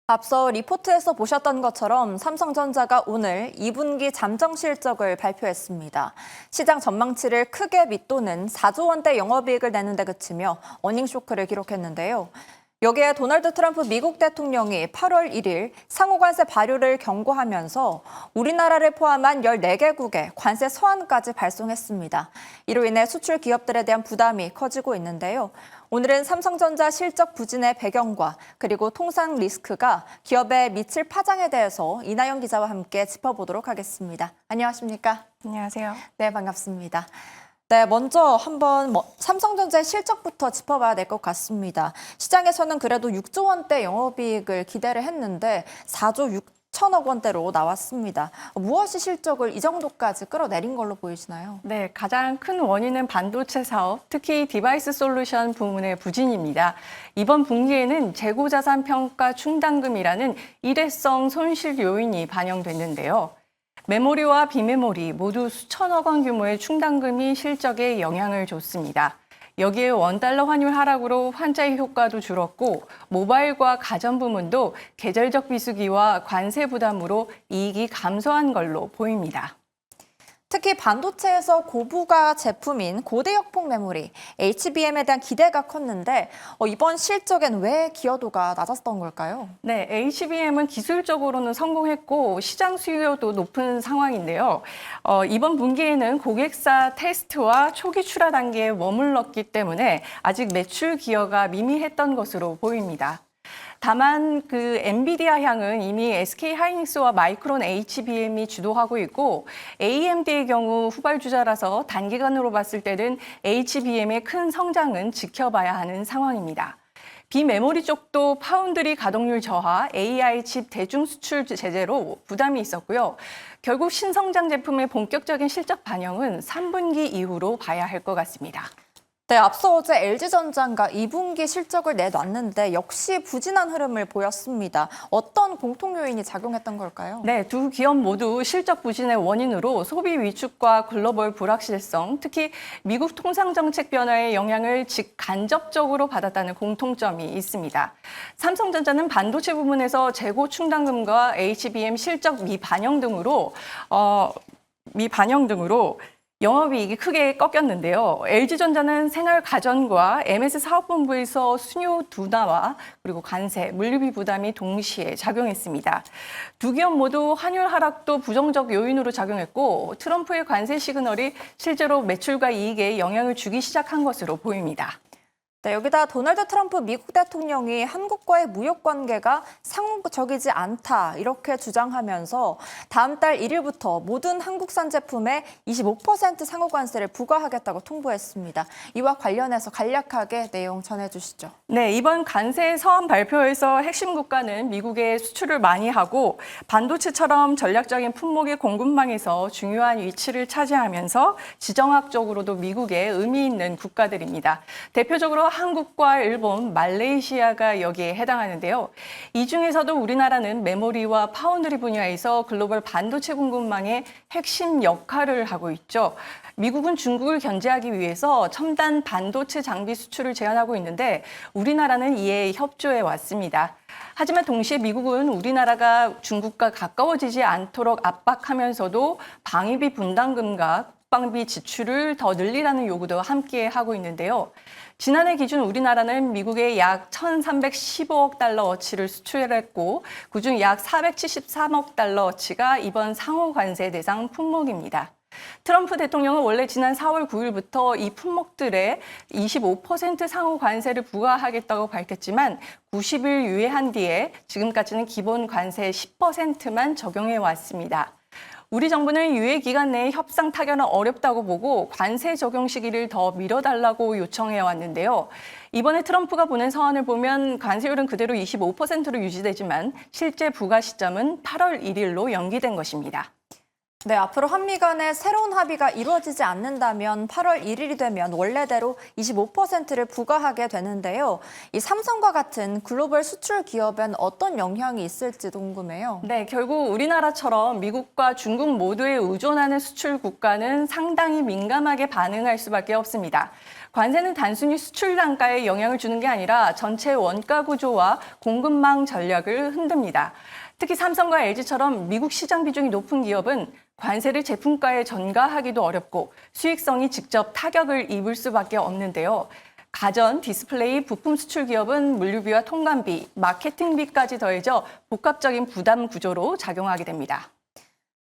앞서 리포트에서 보셨던 것처럼 삼성전자가 오늘 2분기 잠정 실적을 발표했습니다. 시장 전망치를 크게 밑도는 4조 원대 영업이익을 내는 데 그치며 어닝 쇼크를 기록했는데요. 여기에 도널드 트럼프 미국 대통령이 8월 1일 상호관세 발효를 경고하면서 우리나라를 포함한 14개국에 관세 서한까지 발송했습니다. 이로 인해 수출 기업들에 대한 부담이 커지고 있는데요. 오늘은 삼성전자 실적 부진의 배경과 그리고 통상 리스크가 기업에 미칠 파장에 대해서 이나영 기자와 함께 짚어보도록 하겠습니다. 안녕하십니까? 안녕하세요. 네, 반갑습니다. 네, 먼저 한번 삼성전자의 실적부터 짚어봐야 될 것 같습니다. 시장에서는 그래도 6조 원대 영업이익을 기대를 했는데 4조 6천억 원대로 나왔습니다. 무엇이 실적을 이 정도까지 끌어내린 걸로 보이시나요? 네, 가장 큰 원인은 반도체 사업, 특히 디바이스 솔루션 부문의 부진입니다. 이번 분기에는 재고자산 평가 충당금이라는 일회성 손실 요인이 반영됐는데요. 메모리와 비메모리 모두 수천억 원 규모의 충당금이 실적에 영향을 줬습니다. 여기에 원달러 환율 하락으로 환자의 효과도 줄었고 모바일과 가전 부문도 계절적 비수기와 관세 부담으로 이익이 감소한 걸로 보입니다. 특히 반도체에서 고부가 제품인 고대역폭 메모리, HBM에 대한 기대가 컸는데 이번 실적엔 왜 기여도가 낮았던 걸까요? 네, HBM은 기술적으로는 성공했고 시장 수요도 높은 상황인데요. 이번 분기에는 고객사 테스트와 초기 출하 단계에 머물렀기 때문에 아직 매출 기여가 미미했던 것으로 보입니다. 다만 그 엔비디아 향은 이미 SK 하이닉스와 마이크론 HBM이 주도하고 있고 AMD의 경우 후발주자라서 단기간으로 봤을 때는 HBM의 큰 성장은 지켜봐야 하는 상황입니다. 비메모리 쪽도 파운드리 가동률 저하, AI 칩 대중 수출 제재로 부담이 있었고요. 결국 신성장 제품의 본격적인 실적 반영은 3분기 이후로 봐야 할 것 같습니다. 네, 앞서 어제 LG전자가 2분기 실적을 내놨는데 역시 부진한 흐름을 보였습니다. 어떤 공통 요인이 작용했던 걸까요? 네, 두 기업 모두 실적 부진의 원인으로 소비 위축과 글로벌 불확실성, 특히 미국 통상정책 변화의 영향을 직간접적으로 받았다는 공통점이 있습니다. 삼성전자는 반도체 부문에서 재고 충당금과 HBM 실적 미반영 등으로 영업이익이 크게 꺾였는데요. LG전자는 생활가전과 MS 사업본부에서 수요 둔화와 그리고 관세, 물류비 부담이 동시에 작용했습니다. 두 기업 모두 환율 하락도 부정적 요인으로 작용했고 트럼프의 관세 시그널이 실제로 매출과 이익에 영향을 주기 시작한 것으로 보입니다. 네, 여기다 도널드 트럼프 미국 대통령이 한국과의 무역 관계가 상호적이지 않다 이렇게 주장하면서 다음 달 1일부터 모든 한국산 제품에 25% 상호 관세를 부과하겠다고 통보했습니다. 이와 관련해서 간략하게 내용 전해주시죠. 네, 이번 관세 서한 발표에서 핵심 국가는 미국에 수출을 많이 하고 반도체처럼 전략적인 품목의 공급망에서 중요한 위치를 차지하면서 지정학적으로도 미국에 의미 있는 국가들입니다. 대표적으로 한국과 일본, 말레이시아가 여기에 해당하는데요. 이 중에서도 우리나라는 메모리와 파운드리 분야에서 글로벌 반도체 공급망의 핵심 역할을 하고 있죠. 미국은 중국을 견제하기 위해서 첨단 반도체 장비 수출을 제한하고 있는데 우리나라는 이에 협조해 왔습니다. 하지만 동시에 미국은 우리나라가 중국과 가까워지지 않도록 압박하면서도 방위비 분담금과 국방비 지출을 더 늘리라는 요구도 함께 하고 있는데요. 지난해 기준 우리나라는 미국에 약 1,315억 달러어치를 수출했고 그중 약 473억 달러어치가 이번 상호 관세 대상 품목입니다. 트럼프 대통령은 원래 지난 4월 9일부터 이 품목들에 25% 상호 관세를 부과하겠다고 밝혔지만 90일 유예한 뒤에 지금까지는 기본 관세 10%만 적용해 왔습니다. 우리 정부는 유예 기간 내에 협상 타결은 어렵다고 보고 관세 적용 시기를 더 미뤄달라고 요청해 왔는데요. 이번에 트럼프가 보낸 서한을 보면 관세율은 그대로 25%로 유지되지만 실제 부과 시점은 8월 1일로 연기된 것입니다. 네, 앞으로 한미 간의 새로운 합의가 이루어지지 않는다면 8월 1일이 되면 원래대로 25%를 부과하게 되는데요. 이 삼성과 같은 글로벌 수출 기업엔 어떤 영향이 있을지도 궁금해요. 네, 결국 우리나라처럼 미국과 중국 모두에 의존하는 수출 국가는 상당히 민감하게 반응할 수밖에 없습니다. 관세는 단순히 수출 단가에 영향을 주는 게 아니라 전체 원가 구조와 공급망 전략을 흔듭니다. 특히 삼성과 LG처럼 미국 시장 비중이 높은 기업은 관세를 제품가에 전가하기도 어렵고 수익성이 직접 타격을 입을 수밖에 없는데요. 가전, 디스플레이, 부품 수출 기업은 물류비와 통관비, 마케팅비까지 더해져 복합적인 부담 구조로 작용하게 됩니다.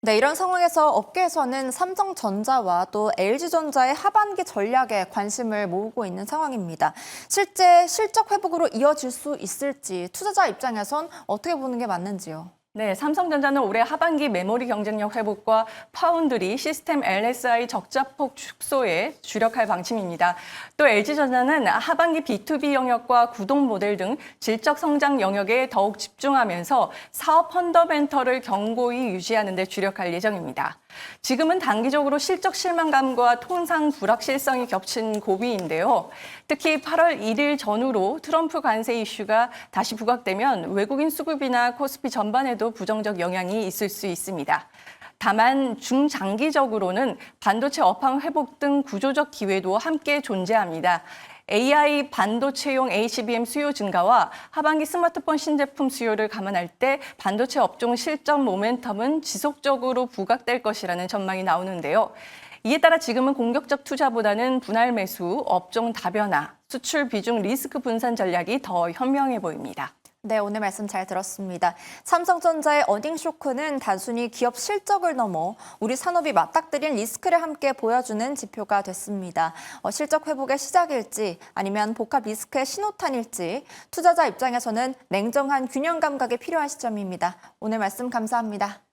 네, 이런 상황에서 업계에서는 삼성전자와 또 LG전자의 하반기 전략에 관심을 모으고 있는 상황입니다. 실제 실적 회복으로 이어질 수 있을지 투자자 입장에선 어떻게 보는 게 맞는지요? 네, 삼성전자는 올해 하반기 메모리 경쟁력 회복과 파운드리, 시스템 LSI 적자폭 축소에 주력할 방침입니다. 또 LG전자는 하반기 B2B 영역과 구동 모델 등 질적 성장 영역에 더욱 집중하면서 사업 펀더멘털을 견고히 유지하는 데 주력할 예정입니다. 지금은 단기적으로 실적 실망감과 통상 불확실성이 겹친 고비인데요. 특히 8월 1일 전후로 트럼프 관세 이슈가 다시 부각되면 외국인 수급이나 코스피 전반에도 부정적 영향이 있을 수 있습니다. 다만 중장기적으로는 반도체 업황 회복 등 구조적 기회도 함께 존재합니다. AI 반도체용 HBM 수요 증가와 하반기 스마트폰 신제품 수요를 감안할 때 반도체 업종 실적 모멘텀은 지속적으로 부각될 것이라는 전망이 나오는데요. 이에 따라 지금은 공격적 투자보다는 분할 매수, 업종 다변화, 수출 비중 리스크 분산 전략이 더 현명해 보입니다. 네, 오늘 말씀 잘 들었습니다. 삼성전자의 어닝 쇼크는 단순히 기업 실적을 넘어 우리 산업이 맞닥뜨린 리스크를 함께 보여주는 지표가 됐습니다. 실적 회복의 시작일지 아니면 복합 리스크의 신호탄일지 투자자 입장에서는 냉정한 균형 감각이 필요한 시점입니다. 오늘 말씀 감사합니다.